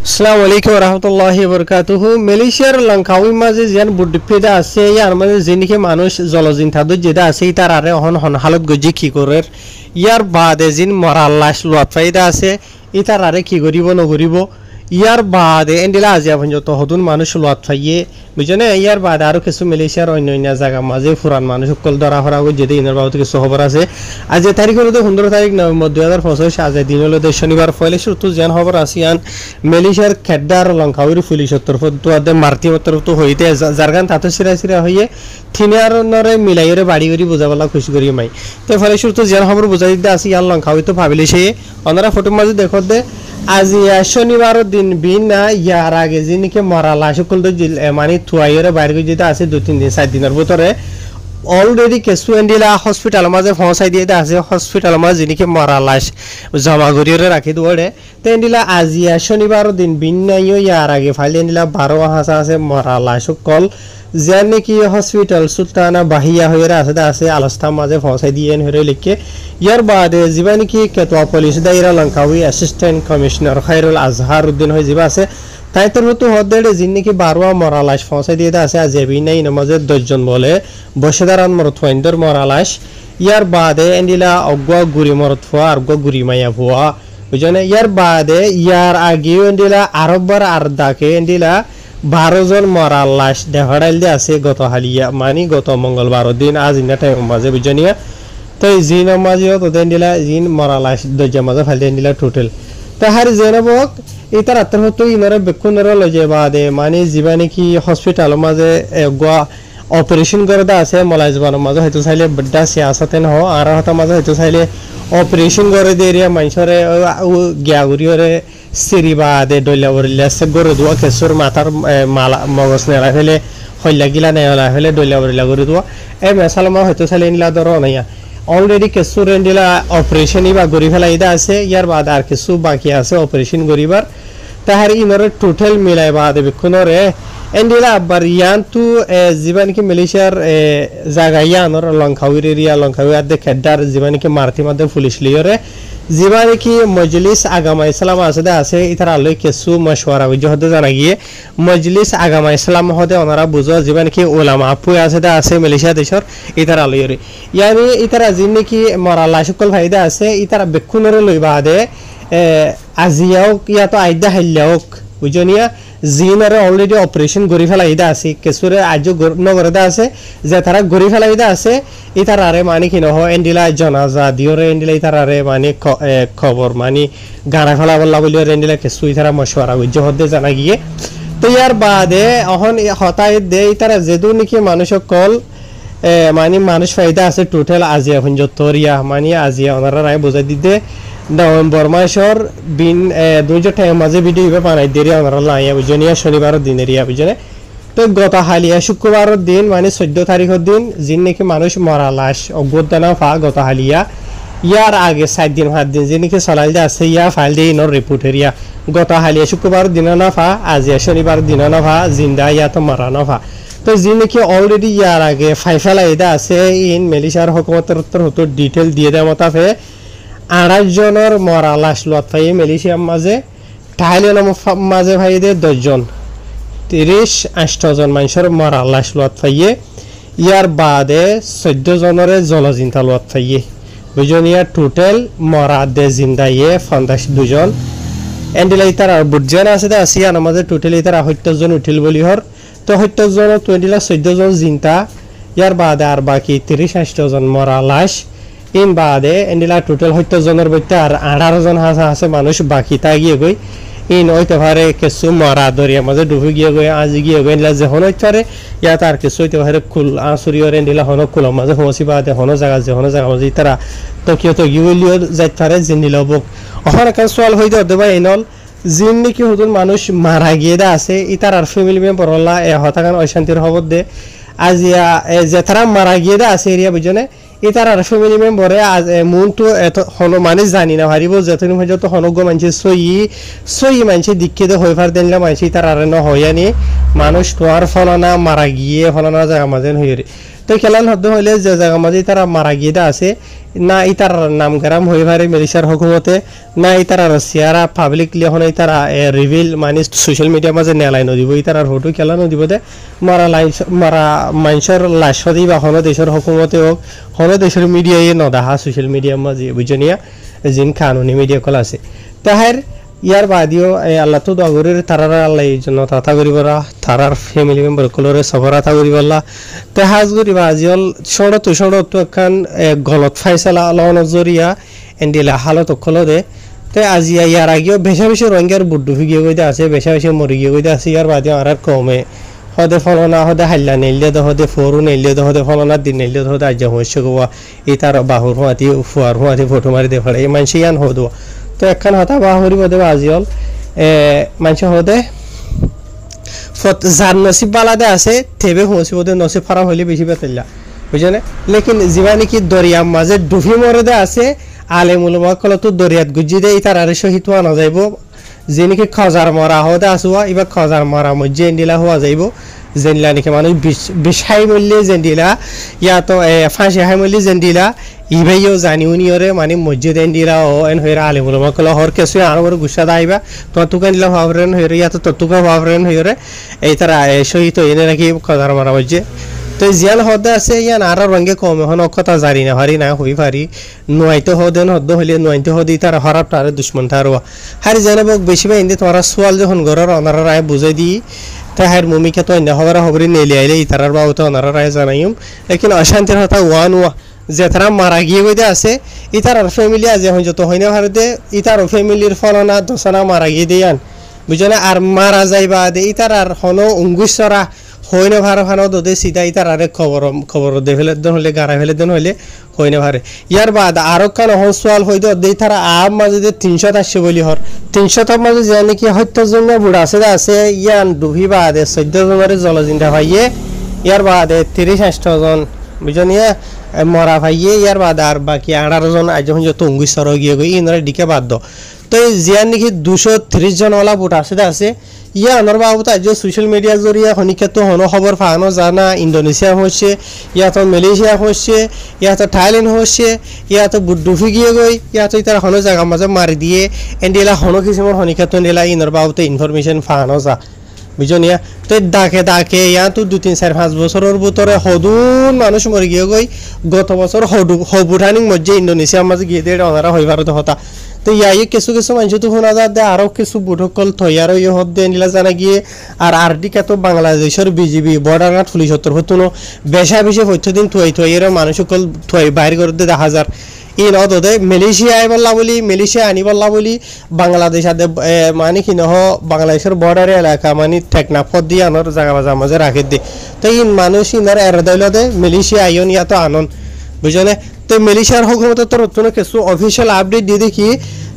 আসসালামু আলাইকুম রহমতুল্লাহি বরকাতুহু। মালয়েশিয়ার লঙ্কাউই মাঝে যেন বুদ্ধিপেদা আছে ইয়ার মাঝে যেনিকে মানুষ জলজিন্তাদ যেটা আছে তার আরে হন হন হালত গজি কি করে ইয়ার বাদে যিন মরা লাশ লোয়াত ফাইদা আছে ইতার আরে কি করিব নকরিব ইয়ার বাদে এন্ডিলা আজিয়া পর্যন্ত হতুন মানুষ লোয়াত ফাইয়ে বুঝনে ইয়ার বাদে আরো কিছু মালয়েশিয়ার অন্য অন্য জায়গা মাঝে ফুরান মানুষ সকল ধরা ফরা যেতে ইনার বাবদ কিছু খবর আছে। আজ তারিখ হলো 15 তারিখ নভেম্বর 2025 আজ দিন হলো শনিবার ফলে শুরু যেন খবর আছে ইয়ান মালয়েশিয়ার খেড্ডার লঙ্কাউরি পুলিশের তরফ তো মার্তিমর তরফ তো হইতে জারগান তাতে সিরা সিরা হইয়ে থিনার নরে মিলাইরে বাড়ি করি বোঝাবেলা খুশি করি মাই তো ফলে শুরু যেন খবর বোঝাই দিতে আসি ইয়ান লঙ্কাউই তো ভাবিলে সে ওনারা ফটোর মাঝে দেখো দে আজি শনিবার দিন বিন না ইয়ার আগে যিনিকে মরা লাশ সকল মানে থুয়াইরে বাইরে যেতে আছে 2-3 দিন 4 দিনের ভিতরে অলরেডি কেসু এন্ডিলা হসপিটাল মাঝে পৌঁছাই দিয়ে আছে হসপিটাল মাঝে যিনিকে মরা লাশ জমা করিয়ে রাখি দৌড়ে তো এন্ডিলা আজি শনিবার দিন বিন নাই ইয়ার আগে ফাইলে এন্ডিলা 12 হাসা আছে মরা লাশ সকল যেন নাকি হসপিটাল সুলতানা বাহিয়া হয়ে আছে আলস্তা মাঝে পৌঁছাই দিয়ে হয়ে লিখে ইয়ার বাদে যা নাকি কেতোয়া পুলিশ দায়রা লঙ্কাউই অ্যাসিস্ট্যান্ট কমিশনার খায়রুল আজহার উদ্দিন হয়ে যা আছে তাই তোর মতো হদ্দেড়ে যিন নাকি 12 মরা লাশ পৌঁছাই দিয়ে আছে আজ এবি নাই নামাজে 10 জন বলে বসেদারান মরথওয়াইন্দর মরা লাশ ইয়ার বাদে এন্ডিলা অগুয়া গুরি মরথওয়া আর গুরি মাইয়া ভুয়া বুঝনে ইয়ার বাদে ইয়ার আগেও এন্ডিলা আরববার আর দাকে এন্ডিলা 12 জন মরা লাশ দেহড়াইল দিয়ে আছে গত হালিয়া মানে গত মঙ্গলবার দিন আজ ইনা টাইম মাঝে বুঝনিয়া তো জিন মাঝেও তো এন্ডিলা জিন মরা লাশ 10 মাঝে ফাইলে এন্ডিলা টোটাল তাহার জেনবক ইতার আত্মর হতো ইনারে বেকুনের লজে বাদে মানে যা নাকি হসপিটাল মাঝে গোয়া অপারেশন করে দা আছে মলাইজবানোর মাঝে হয়তো চাইলে বড্ডা সিয়াসাতে নহ আর হতা মাঝে হয়তো চাইলে অপারেশন করে দিয়ে এরিয়া মানুষরে গিয়াগুড়িওরে সিরি বাদে ডইলা বরিলা সে গড়ে দেওয়া কেঁচুর মাথার মালা মগজ নেলা ফেলে হইলা গিলা নেলা ফেলে ডইলা বরিলা করে দেওয়া এই মেসালমা হয়তো চাইলে নিলা ধর নাইয়া অলরেডি কেঁচুর এন্ডিলা অপারেশন বা গড়ি ফেলাই দা আছে ইয়ার বাদ আর কিছু বাকি আছে অপারেশন করিবার তাহার ইনরে টোটাল মিলাই বাদে বেক্ষণরে এন্ডিলা আবার ইয়ান্তু যা নাকি মালয়েশিয়ার জায়গা ইয়ানোর লঙ্কাউইর এরিয়া লঙ্কাউই আদে খেড্ডার যা নাকি মারতি মাধ্যমে পুলিশ লিয়রে যা নাকি মজলিস আগামা ইসলাম আছে ইতার আলোয় কিছু মশওয়ারা হতে জানা গিয়ে মজলিস আগামা ইসলাম হতে ওনারা বুঝো যা নাকি ওলামা আপু আছে মালয়েশিয়া দেশের ইতার আলোয়রে ইয়ানি ইতারা যিন নাকি মরা লাশ সকল ফাইদা আছে ইতারা বেক্ষণরে লইবা আদে আজিয়াওক ইয়াতো আইদা হাইলিয়াওক বুঝনিয়া জিনরে অলরেডি অপারেশন গড়ি ফেলাইদা আছে কেঁচুরে আজ নগরদা আছে যে তারা গড়ি ফেলাইদা আছে ইতার আরে মানে কি নহ এন্ডিলা জনাজা দিওরে এন্ডিলা ইতার আরে মানে খবর মানে গাড়া ফেলা বললা বলি এন্ডিলা কেঁচু ইতারা মশওয়ারা বুঝ হতে জানা গিয়ে তো ইয়ার বাদে অহন হতাই দে ইতারা যেদু নাকি মানুষ কল মানে মানুষ ফাইদা আছে টোটাল আজিয়া পঞ্জতরিয়া মানে আজিয়া ওনারা রায় বোঝাই দিতে নভেম্বর মাসের বিন 2 টাইম মাঝে ভিডিও বানাই দিয়ে ওনারা লাইয়া বুঝনিয়া শনিবার দিনের ইয়া বুঝনে তো গত হালিয়া শুক্রবারের দিন মানে 14 তারিখের দিন যিন নাকি মানুষ মরা লাশ অজ্ঞাতনা ফা গত হালিয়া ইয়ার আগে 7 দিন 7 দিন যিন নাকি চলাই আছে ইয়া ফাইল দিয়ে ইনর রিপোর্ট এরিয়া গত হালিয়া শুক্রবার দিন না ফা আজ শনিবার দিন না ফা জিন্দা ইয়া তো মরা না ফা তো যিন নাকি অলরেডি ইয়ার আগে ফাইফালাইদা আছে ইন মালয়েশিয়ার হুকুমতের হতো ডিটেল দিয়ে দেয় মতাফে 28 জনের মরা লাশ লোয়াত ফাইয়ে মালয়েশিয়ার মাঝে থাইল্যান্ডের মাঝে ফাইদে 10 জন 38 জন মানুষের মরা লাশ লোয়াত ফাইয়ে ইয়ার বাদে 14 জনের জলজিন্তা লোয়াত ফাইয়ে বুঝনিয়া টোটাল মরা দে জিন্দাইয়ে 52 জন এন্ডিলা ইতার আর বুঝছেন আছে আসিয়ান মাঝে টোটাল ইতার 70 জন উঠিল বলি হর তো 70 জন 14 জন জিন্তা ইয়ার বাদে আর বাকি 38 জন মরা লাশ ইন বাদে এন্ডিলা টোটাল 70 জনের বইতে আর 18 জন আছে মানুষ বাকি তা গিয়ে গই ইন হইতে পারে কিছু মরা দরিয়া মাঝে ডুবে গিয়ে গই আজ গিয়ে গই এন্ডিলা যখন হইতে পারে ইয়া তার কিছু হইতে পারে কুল আসুরিয়র এন্ডিলা হনো কুল মাঝে পৌঁছি বাদে হনো জায়গা মাঝে তারা তকিও তো গিউলিও যাইতে পারে জিনিল বক ওখানে কাজ সওয়াল হইতে হতে ভাই এনল জিন নাকি হুদুন মানুষ মারা গিয়ে দা আছে ইতার আর ফ্যামিলি মেম্বার হল্লা হতাকান অশান্তির খবর দে আজিয়া যে তারা মারা গিয়ে দা আছে এরিয়া বুঝনে ইতার আর ফ্যামিলি মেম্বরে আজ মনটো এত হনো মানে জানি না হারিব যতদিন হয়তো হনগ্য মানুষ সই মানুষ দীক্ষিত হয়ে ফার দিনলে মানুষ তার আর ন হইয়ানি মানুষ তোয়ার ফলনা মারা গিয়ে ফলনা জায়গা মাঝে হইরে তো খেলান হদ্দ হইলে যে জায়গা মাঝে তারা মারা গিয়ে আছে না ইতার নাম গরম হয়ে পারে মালয়েশিয়ার হুকুমতে না ইতারা রাশিয়ারা পাবলিকলি এখন ইতারা রিভিল মানে সোশ্যাল মিডিয়া মাঝে নেলাই নদীব ইতার হটু খেলা নদীব দে মারা মানুষের লাশ দিব হন দেশের হুকুমতে হোক হন দেশের মিডিয়ায় নদাহা সোশ্যাল মিডিয়ার মাঝে বুঝনিয়া যিন কানুনি মিডিয়া কল আছে তাহার ইয়ার বাদিও আল্লাহ তো দগরের তারার আল্লাহ এই জন্য তাতা করিবরা তারার ফ্যামিলি মেম্বার কলরে সফর আতা করিবল্লা তেহাজ করিবা আজিল সড়ত একখান গলত ফাইসালা লন জরিয়া এন্ডিলা হালত অকল দে তে আজি ইয়ার আগেও বেশা বেশি রঙের বুড্ডু ফিগিয়ে গইতে আছে বেশা বেশি মরি গিয়ে গইতে আছে ইয়ার বাদিও আর কমে হদে ফলনা হদে হাল্লা নেইলে দে হদে ফরু নেইলে দে হদে ফলনা দিন নেইলে দে হদে আজ্জা হইছে গোয়া এই তার বাহুর হুয়াতি ফুয়ার হুয়াতি ফটো মারি দে ফলে এই মানসি ইয়ান হদো তো একখান হতা বাহুরি বদে আজিল মানসি হদে যার নসিব বালাদে আছে থেবে হুঁসি বোধে নসিব ফারা হইলে বেশি বেতল্লা বুঝলে লেকিন যিবা নাকি দরিয়ার মাঝে ডুফি মরদে আছে আলে মুলমা কল তো দরিয়াত গুজি দে তার আর শহীদ হওয়া না যাইব যে নাকি খজার মরা হতে আসুয়া এবার খজার মরা মধ্যে এন্ডিলা হওয়া যাইব জেনলা নাকি মানুষ বিষাই মূল্যে জেন্ডিলা ইয়া তো ফাঁসি হাই মূল্যে জেন্ডিলা ইভাইও জানি উনিয়রে মানে মসজিদ এন্ডিলা ও এন হইরা আলে মুলমা কল হর কেসু আর বড় গুসা দাইবা তো তুকান দিলা ভাবরেন হইরে ইয়া তো তুকা ভাবরেন হইরে এই তারা শহীদ হইনে নাকি খজার মরা মধ্যে তো জিয়ান হদে আছে ইয়ান আর রঙে কম এখন কথা জারি না হারি না হই পারি নয়তো হদেন হদ্দ হইলে নয়তো হদি তার হরাপ তার দুশ্মন তারওয়া হারি জানাব বেশি বা ইন্দি তোমার সোয়াল যখন ঘরের অনারা রায় বুঝাই দি তাহার মুমিকে তো অন্য হবার হবরি নেলি আইলে ইতারার বাবু তো অনারা রায় জানাইম লেকিন অশান্তির হতা ওয়ান যে তারা মারা গিয়ে গইতে আছে ইতার ফ্যামিলি আজ এখন যত হয় না ভারতে ইতার ফ্যামিলির ফলনা দোষনা মারা গিয়ে দিয়ান বুঝলে আর মারা যাইবা দে ইতার আর হন অঙ্গুসরা হইনে ভারে ভানো দে সিধা ইতার আরে খবর দে ফেলে দেন হলে গাড়া ফেলে দেন হইলে হইনে ভারে ইয়ার বাদ আরো কান হসওয়াল হইতো দেই তারা আম মাঝে 300 আসছে বলি হর 300 মাঝে যে নাকি হত্যার জন্য বুড়া আছে ইয়ান ডুবি বাদে 14 জনের জলজিন্দা ভাইয়ে ইয়ার বাদে 30-60 জন বুঝনিয়া মরা ভাইয়ে ইয়ার বাদ আর বাকি 18 জন আজ যখন যত অঙ্গুসর গিয়ে গই ইনরা ডিকে বাদ দো তো জিয়ান নাকি 230 জন ওলা বুড়া আছে ইয়া আনার বাবু তো আজ সোশ্যাল মিডিয়া জরিয়া হনিকে তো হনো খবর ফানো জানা ইন্দোনেশিয়া হচ্ছে ইয়া তো মালয়েশিয়া হচ্ছে ইয়া তো থাইল্যান্ড হচ্ছে ইয়া তো ডুফি গিয়ে গই ইয়া তো তার হনো জায়গা মাঝে মারি দিয়ে এন্ডিলা হনো কিছুমান হনিকে তো নিলা ইনার বাবু তো ইনফরমেশন ফানো যা বুঝনিয়া তো ডাকে ইয়া তো 2-3-4-5 বছরের ভিতরে হদুন মানুষ মরে গিয়ে গই গত বছর হবুঠানিং মধ্যে ইন্দোনেশিয়ার মাঝে গিয়ে দিয়ে ওনারা হইবার হতা তো ইয়াই কিছু মানুষ তো শোনা যায় দে আরো কিছু বুটকল থইয়ার ইয়ে হব দে নিলা জানা গিয়ে আর আরডিকা তো বাংলাদেশের বিজিবি বর্ডার গার্ড পুলিশ হতো বেশা বেশি দিন থইয়ার মানুষ সকল থই বাইর করে দেখা যার ই নদে মালয়েশিয়া বললা বলি মালয়েশিয়া আনি বললা বলি বাংলাদেশ আদে মানে কি নহ বাংলাদেশের বর্ডার এলাকা মানে টেকনাফত দিয়ে আনার জায়গা মাঝে রাখে দে তো ইন মানুষ ইনার এরদাইল দে মালয়েশিয়া আইন ইয়া তো আনন বুঝলে তো মালয়েশিয়ার হুকুমত তো নতুন কিছু অফিসিয়াল আপডেট দিয়ে দেখি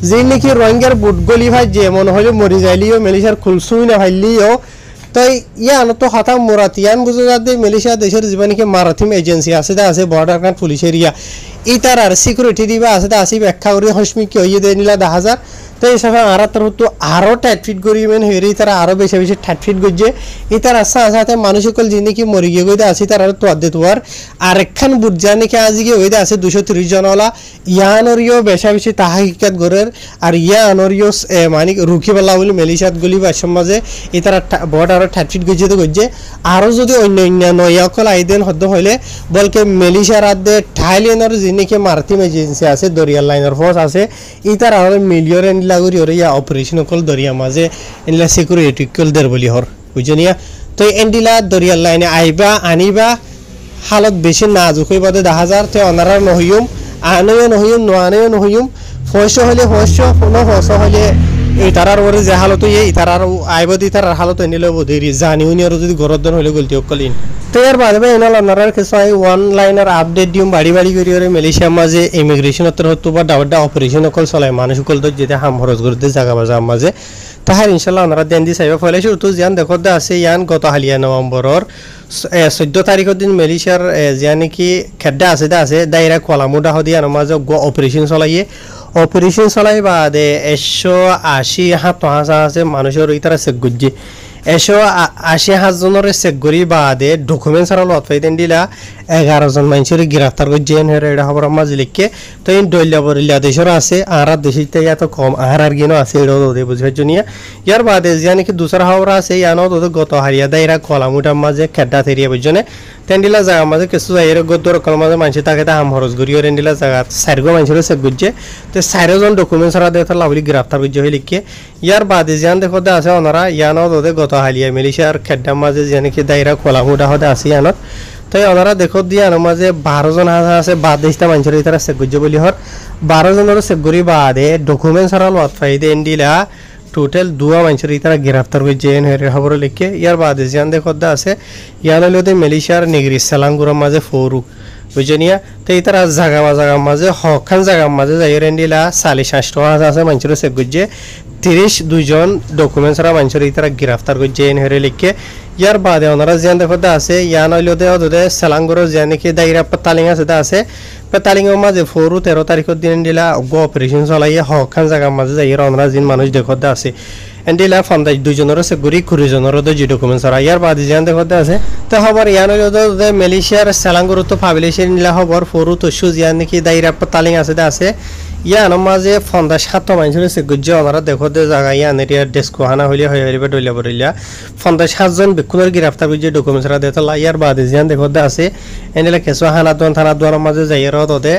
যে নাকি রোহিঙ্গার বুট গলি ভাই যে মনে হলে মরি যাইলিও মালয়েশিয়ার খুলসুই না ভাইলিও তো ইয়ান তো হতা মোরাতিয়ান বুঝে যাতে মালয়েশিয়া দেশের যে নাকি মারাথিম এজেন্সি আছে বর্ডার গার্ড পুলিশ এরিয়া ইতার আর সিকিউরিটি দিবা আছে ব্যাখ্যা করে হসমি কি হইয়ে দেয় নিলা 10,000 তো এই সময় আর তার তো আরো টাইট ফিট করি মেন হইরে তারা আরো বেশি টাইট ফিট গজে ইতার সাথে মানুষ সকল যে নাকি মরি গিয়ে গইতে আছে তার তো আদে তোয়ার আরেকখান বুঝা নাকি আজকে হইতে আছে 230 জনওয়ালা ইয়ানরিও বেশি তাহাকিকাত গরের আর ইয়ানরিও মানে রুখি বলা বলি মালয়েশিয়াত গলি বা সমাজে ইতার বর্ডার টাইট ফিট গজে তো গজে আরো যদি অন্য ইয়াকল আইদেন হদ্দ হইলে বলকে মালয়েশিয়ার আদে থাইল্যান্ডের যে নাকি মারাথিম এজেন্সি আছে দরিয়ার লাইনার ফোর্স আছে ইতার আর মিলিয়র লাগরি ওরে ইয়া অপারেশন কল দরিয়া মাঝে এনলা সিকিউরিটি কল দের বলি হর বুঝনিয়া তো এন্ডিলা দরিয়ার লাইনে আইবা আনিবা হালত বেশি নাজুক হইবা দে 10,000 তে অনারা নহইম আনয়ো নহইম নোয়ানয়ো নহইম ফয়স হলে ফয়স কোনো ফয়স হলে এই তারার ওরে যে হালত এই তারার আইবা দি তারার হালত এনিলে বদেরি জানি উনি আর যদি গরদন হলে গলতি অকলিন তো এর বাদে এনাল অনারার কিছু ওয়ান লাইনার আপডেট দিম বাড়ি করি ওরে মালয়েশিয়া মাঝে ইমিগ্রেশন অত্র হতো বা ডাউডা অপারেশন কল চলায় মানুষ কল তো যেতে হাম খরচ করতে জায়গা বাজা মাঝে তাহার ইনশাল্লাহ ওনারা দেন দি চাইবা ফলে শুরু জিয়ান দেখত আছে ইয়ান গত হালিয়া নভেম্বরের 14 তারিখের দিন মালয়েশিয়ার যে নাকি খেড্ডা আছে দাইরা কলামুডা হদিয়ান মাঝে অপারেশন চলাইয়ে অপারেশন চলাই বাদে 180 হাত আছে মানুষের ইতারা চেক গুজি 180 জনের চেক করি বাদে ডকুমেন্ট ছাড়া লত পাইতেন দিলা 11 জন মানুষের গ্রেফতার করে জেন হয়ে এটা খবর মাঝে লিখকে তো এই দলিয়া বরিলা দেশের আছে আর দেশে এত কম আর গিনো আছে এটাও তো বুঝবার জন্য ইয়ার বাদে যে নাকি দুসরা খবর আছে ইয়ানো তো গত হারিয়া দাইরা কলামুটার মাঝে খেড্ডা থেরিয়া বুঝনে তেন্ডিলা জায়গা মাঝে কিছু যাইরে গদর কল মাঝে মানুষ তাকে হাম খরচ করিও রেন্ডিলা জায়গা 4 মানুষের চেক করছে তো 4 জন ডকুমেন্ট ছাড়া দিয়ে লাভলি গ্রেফতার করছে হয়ে লিখকে ইয়ার বাদে যেন দেখো আছে ওনারা ইয়ানো তো গত হারিয়া মিলিশিয়ার খেড্ডার মাঝে যে নাকি দাইরা কলামুটা হতে আছে ইয়ানত তাই ওনারা দেখো দিয়ে আনো মাঝে 12 জন আছে বাদ দেশটা মানুষের তারা চেক করছে বলি হর 12 জনের চেক করি বাদে ডকুমেন্ট ছাড়া লত ফাইদে এন্ডিলা টোটাল 2 মানুষের তারা গ্রেফতার করে জেন হয়ে খবর লিখে ইয়ার বাদে যেন দেখো আছে ইয়ান হইলে মালয়েশিয়ার নিগরি সেলাঙ্গুরের মাঝে ফরুক বুঝনিয়া তো এই তারা জায়গা মাঝে হকান জায়গার মাঝে যাই রেন্ডিলা 4.5 আছে মানুষের চেক করছে 32 জন ডকুমেন্ট ছাড়া মানুষের তারা গ্রেফতার করে জেন হয়ে লিখে ইয়ার বাদে ওনারা যেন দেখো আছে ইয়ান হইলে সেলাঙ্গুরের যে নাকি দায়রা পেতালিং আছে পেতালিংয়ের মাঝে 13 তারিখের দিন দিলা অপারেশন চলাইয়া হকান জায়গার মাঝে যাই ওনারা যিন মানুষ দেখো আছে এন্ডিলা 52 জনের চেক করি 20 জনের যে ডকুমেন্ট ছাড়া ইয়ার বাদে যেন দেখো আছে তো খবর ইয়ান হইলে মালয়েশিয়ার সেলাঙ্গুর তো পাবলিশন নিলা খবর ফরু তো সুজিয়া নাকি দায়রা পেতালিং আছে ইয়ান মাঝে 57 মানুষের চেক করছে ওনারা দেখো জায়গা ইয়ান এরিয়া ডেস্কো হানা হইলে হয়ে হইবে ডইলা বরিলা 57 জন ব্যক্তির গ্রেফতার করছে ডকুমেন্ট ছাড়া দেতলা ইয়ার বাদে যেন দেখো আছে এন্ডিলা কেসো হানা থানা দুয়ার মাঝে যাইরা তোতে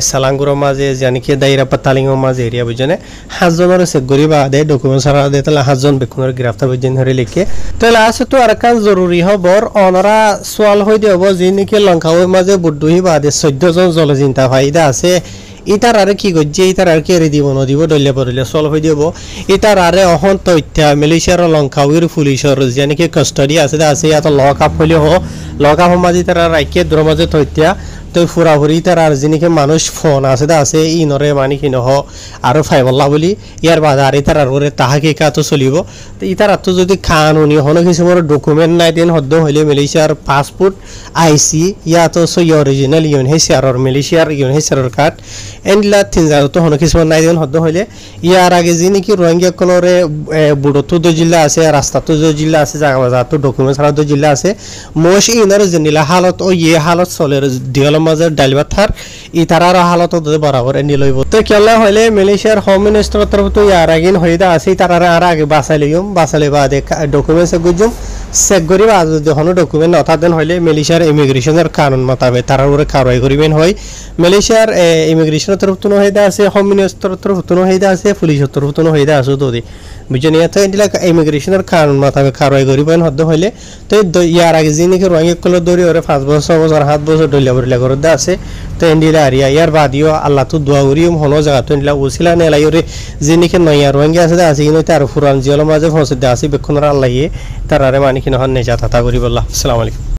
সেলাঙ্গুরের মাঝে জানি কি দায়রা পেতালিংয়ের মাঝে এরিয়া বুঝনে 7 জনের চেক করি বাদে ডকুমেন্ট ছাড়া দেতলা 7 জন ব্যক্তির গ্রেফতার করছে ধরে লিখে তো আছে তো আরকান জরুরি খবর ওনারা সোয়াল হই দেব যে নাকি লঙ্কাওয়ের মাঝে বুদ্ধি বাদে 14 জন জলজিন্তা ফায়দা আছে ইতার আরে কি করছে ইতার আর কে দিব নদিব ডলিয়া পড়লে সলভ হয়ে যাব ইতার আরে অহন তথ্যা মালয়েশিয়ার লঙ্কাউর পুলিশের যে নাকি কাস্টাডি আছে ইয়াত লক আপ হইলে লক আপ মাঝে তারা রাইকে দূর মাঝে তথ্যা তো ফুরাফুরি তার আর যিনিকে মানুষ ফোন আছে ইনরে মানে কি নহ আরো ফাইবল্লা বলি ইয়ার বাদে আর ইতার আর তাহাকে কাতো চলিব তো ইতার তো যদি কানুনি হন কিছু ডকুমেন্ট নাই দিন হদ্দ হইলে মালয়েশিয়ার পাসপোর্ট আইসি ইয়া তো সই অরিজিনাল ইউন হেসিয়ার মালয়েশিয়ার ইউন হেসিয়ার কার্ড এন্ডলা 3000 তো হন কিছু নাই দিন হদ্দ হইলে ইয়ার আগে যিনি কি রোহিঙ্গা কলরে বুড়তো দো জিল্লা আছে রাস্তা তো জিল্লা আছে জায়গা তো ডকুমেন্ট ছাড়া তো জিল্লা আছে মোশ ইনর জেনিলা হালত ও ইয়ে হালত চলের দিয়াল মাঝে ডালিবার থার ইতারার হালত বরাবর এনে লইব তো কেলা হইলে মালয়েশিয়ার হোম মিনিস্টার তরফ তো ইয়ার আগিন হইদা আছে তারার আর আগে বাসালে বাদে ডকুমেন্টস গুজুম চেক করি বা যদি হনো ডকুমেন্ট নথা দেন হইলে মালয়েশিয়ার ইমিগ্রেশনের কানুন মোতাবেক তারার উপরে কারবাই করিবেন হয় মালয়েশিয়ার ইমিগ্রেশনের তরফ তো হইদা আছে হোম মিনিস্টারের তরফ তো হইদা আছে পুলিশের তরফ তো হইদা আছে তো বুঝেনি তো এন্ডিলা ইমিগ্রেশনের কানুন মোতাবেক কারবাই করিবেন হদ্দ হইলে তো ইয়ার আগে যিনি কি রোহিঙ্গা কল দরি ওরে 5 বছর 7 বছর ডলিয়া বরিলা করে আছে তো এন্ডিলা আরিয়া ইয়ার বাদিও আল্লাহ তো দোয়া করিম হনো জায়গা তো এন্ডিলা ওসিলা নেলাই ওরে যিনি কি নয়া রোহিঙ্গা আছে কিন্তু তার ফুরান জিয়াল মাঝে পৌঁছে আছে বেক্ষণরা আল্লাহ তারারে মানে কি নহন নেজা তাতা করি বললাহ আসসালামু আলাইকুম।